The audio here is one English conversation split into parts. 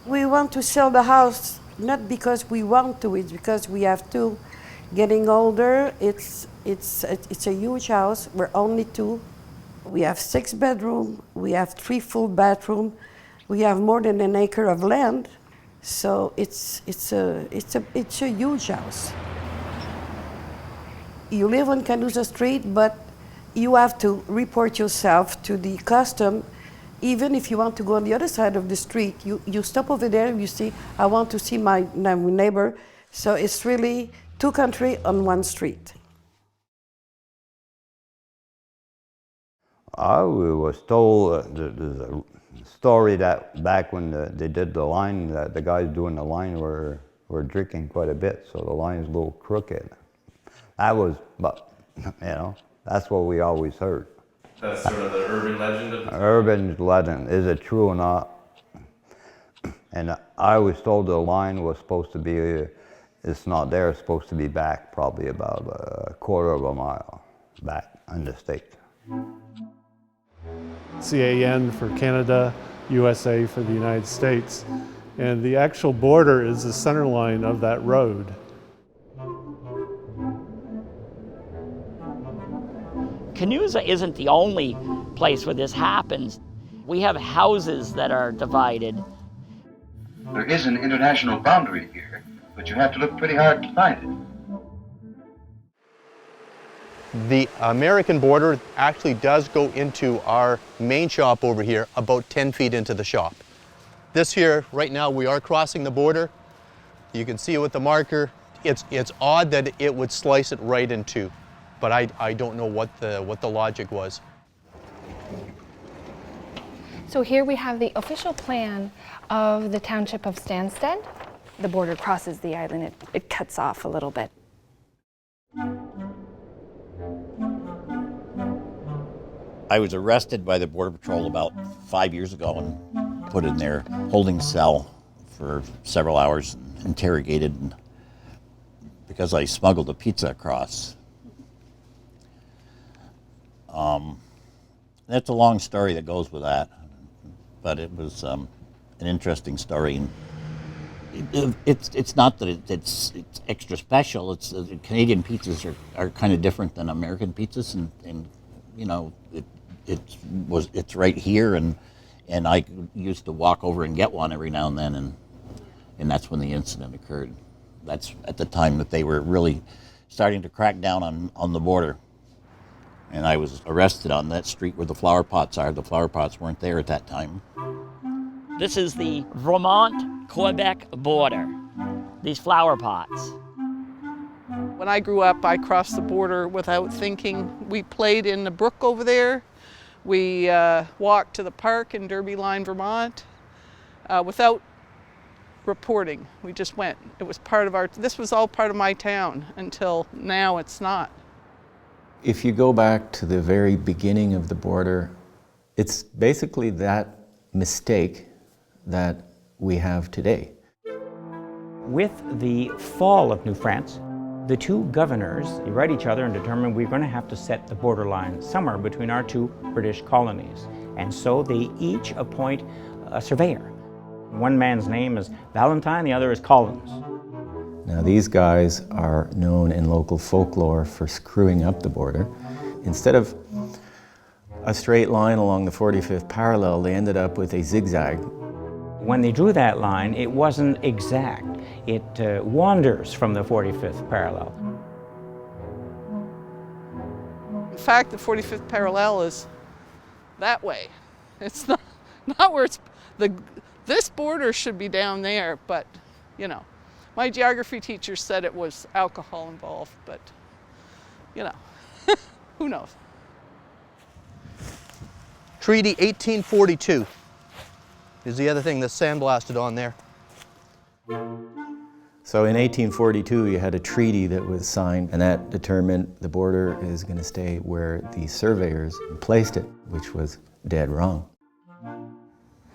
We want to sell the house not because we want to, it's because we have to. Getting older, it's a huge house. We're only two. We have 6 bedrooms. We have 3 full bathrooms. We have more than an acre of land, so it's a huge house. You live on Canusa Street, but you have to report yourself to the custom. Even if you want to go on the other side of the street, you stop over there and you see, I want to see my neighbor. So it's really 2 countries on 1 street. I was told there's a story that back when they did the line, that the guys doing the line were drinking quite a bit, so the line's a little crooked. That was, but that's what we always heard. That's sort of the urban legend of the town? Urban legend. Is it true or not? And I was told the line was supposed to be, it's not there, it's supposed to be back probably about a quarter of a mile back in the state. CAN for Canada, USA for the United States. And the actual border is the center line of that road. Canusa isn't the only place where this happens. We have houses that are divided. There is an international boundary here, but you have to look pretty hard to find it. The American border actually does go into our main shop over here, about 10 feet into the shop. This here, right now, we are crossing the border. You can see it with the marker. It's odd that it would slice it right in two, but I don't know what the logic was. So here we have the official plan of the township of Stansted. The border crosses the island. It cuts off a little bit. I was arrested by the Border Patrol about 5 years ago and put in their holding cell for several hours, and interrogated because I smuggled a pizza across. That's a long story that goes with that, but it was an interesting story. And it's not that it's extra special. It's Canadian pizzas are kind of different than American pizzas, and it's right here, and I used to walk over and get one every now and then, and that's when the incident occurred. That's at the time that they were really starting to crack down on the border. And I was arrested on that street where the flower pots are. The flower pots weren't there at that time. This is the Vermont-Quebec border, these flower pots. When I grew up, I crossed the border without thinking. We played in the brook over there. We walked to the park in Derby Line, Vermont, without reporting. We just went. It was part of this was all part of my town until now it's not. If you go back to the very beginning of the border, it's basically that mistake that we have today. With the fall of New France, the 2 governors read each other and determined we're going to have to set the borderline somewhere between our 2 British colonies. And so they each appoint a surveyor. One man's name is Valentine, the other is Collins. Now these guys are known in local folklore for screwing up the border. Instead of a straight line along the 45th parallel, they ended up with a zigzag. When they drew that line, it wasn't exact. It wanders from the 45th parallel. In fact, the 45th parallel is that way. It's not where this border should be down there, but my geography teacher said it was alcohol involved, but who knows? Treaty 1842 is the other thing that's sandblasted on there. So in 1842, you had a treaty that was signed, and that determined the border is going to stay where the surveyors placed it, which was dead wrong.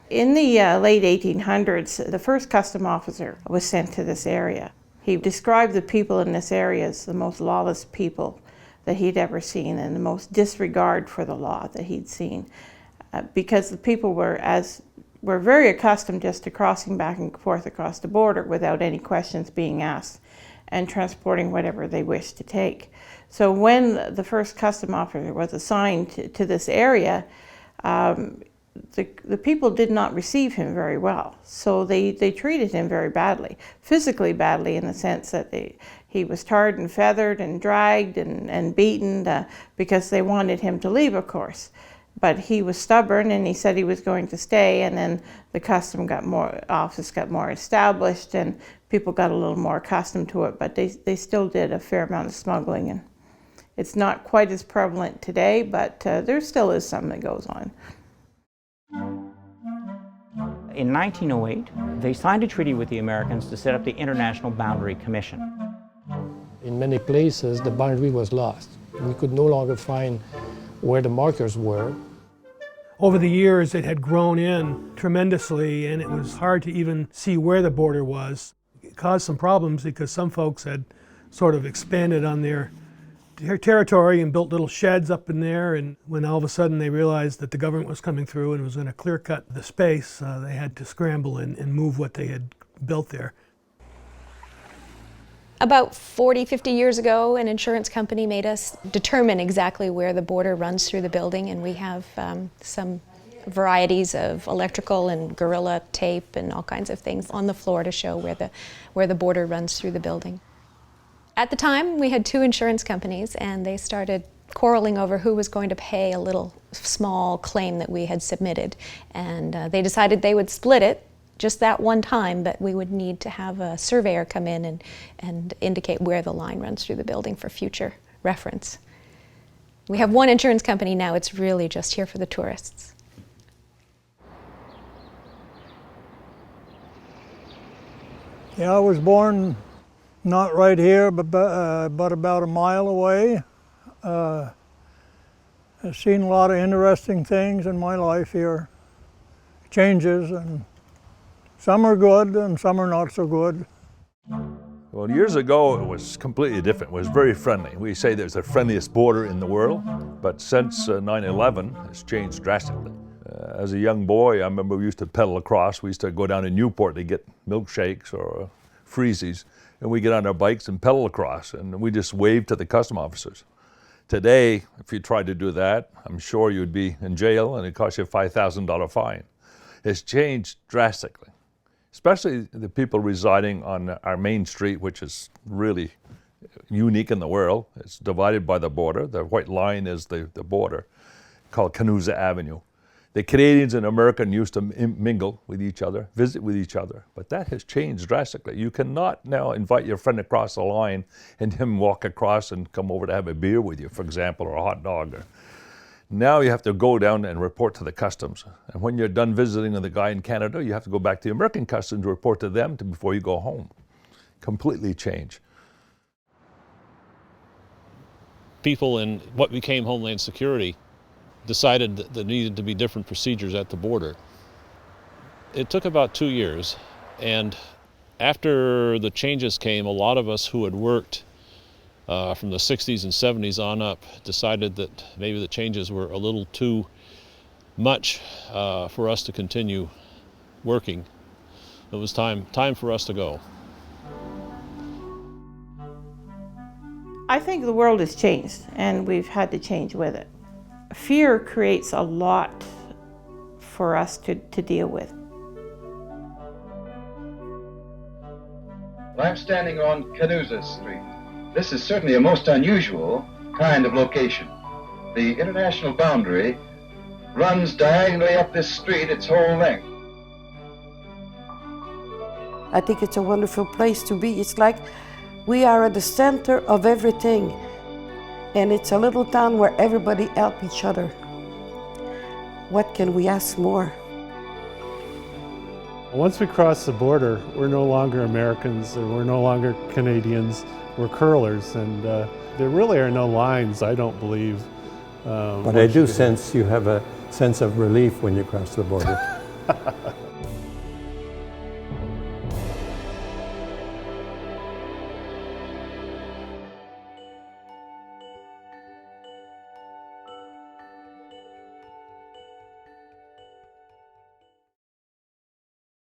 In the late 1800s, the first custom officer was sent to this area. He described the people in this area as the most lawless people that he'd ever seen and the most disregard for the law that he'd seen, because the people were, as were very accustomed just to crossing back and forth across the border without any questions being asked and transporting whatever they wished to take. So when the first custom officer was assigned to this area, the people did not receive him very well. So they treated him very badly, physically badly, in the sense that he was tarred and feathered and dragged and beaten because they wanted him to leave, of course. But he was stubborn and he said he was going to stay, and then the custom office got more established and people got a little more accustomed to it, but they still did a fair amount of smuggling. And it's not quite as prevalent today, but there still is some that goes on. In 1908, they signed a treaty with the Americans to set up the International Boundary Commission. In many places, the boundary was lost. We could no longer find where the markers were. Over the years, it had grown in tremendously, and it was hard to even see where the border was. It caused some problems because some folks had sort of expanded on their territory and built little sheds up in there, and when all of a sudden they realized that the government was coming through and was going to clear cut the space, they had to scramble and move what they had built there. About 40, 50 years ago, an insurance company made us determine exactly where the border runs through the building, and we have some varieties of electrical and gorilla tape and all kinds of things on the floor to show where the border runs through the building. At the time, we had 2 insurance companies, and they started quarreling over who was going to pay a little small claim that we had submitted, and they decided they would split it just that one time, but we would need to have a surveyor come in and indicate where the line runs through the building for future reference. We have 1 insurance company now. It's really just here for the tourists. Yeah, I was born not right here, but about a mile away. I've seen a lot of interesting things in my life here. Changes, and some are good and some are not so good. Well, years ago, it was completely different. It was very friendly. We say that it was the friendliest border in the world, but since 9/11, it's changed drastically. As a young boy, I remember we used to pedal across. We used to go down to Newport to get milkshakes or freezies, and we get on our bikes and pedal across, and we just waved to the custom officers. Today, if you tried to do that, I'm sure you'd be in jail, and it'd cost you a $5,000 fine. It's changed drastically, especially the people residing on our main street, which is really unique in the world. It's divided by the border. The white line is the border, called Canusa Avenue. The Canadians and Americans used to mingle with each other, visit with each other, but that has changed drastically. You cannot now invite your friend across the line and him walk across and come over to have a beer with you, for example, or a hot dog. Now you have to go down and report to the customs. And when you're done visiting with the guy in Canada, you have to go back to the American customs to report to them before you go home. Completely changed. People in what became Homeland Security decided that there needed to be different procedures at the border. It took about 2 years, and after the changes came, a lot of us who had worked from the 60s and 70s on up decided that maybe the changes were a little too much for us to continue working. It was time for us to go. I think the world has changed, and we've had to change with it. Fear creates a lot for us to deal with. Well, I'm standing on Canusa Street. This is certainly a most unusual kind of location. The international boundary runs diagonally up this street its whole length. I think it's a wonderful place to be. It's like we are at the center of everything. And it's a little town where everybody helps each other. What can we ask more? Once we cross the border, we're no longer Americans, or we're no longer Canadians, we're curlers, and there really are no lines, I don't believe. But I do sense you have a sense of relief when you cross the border.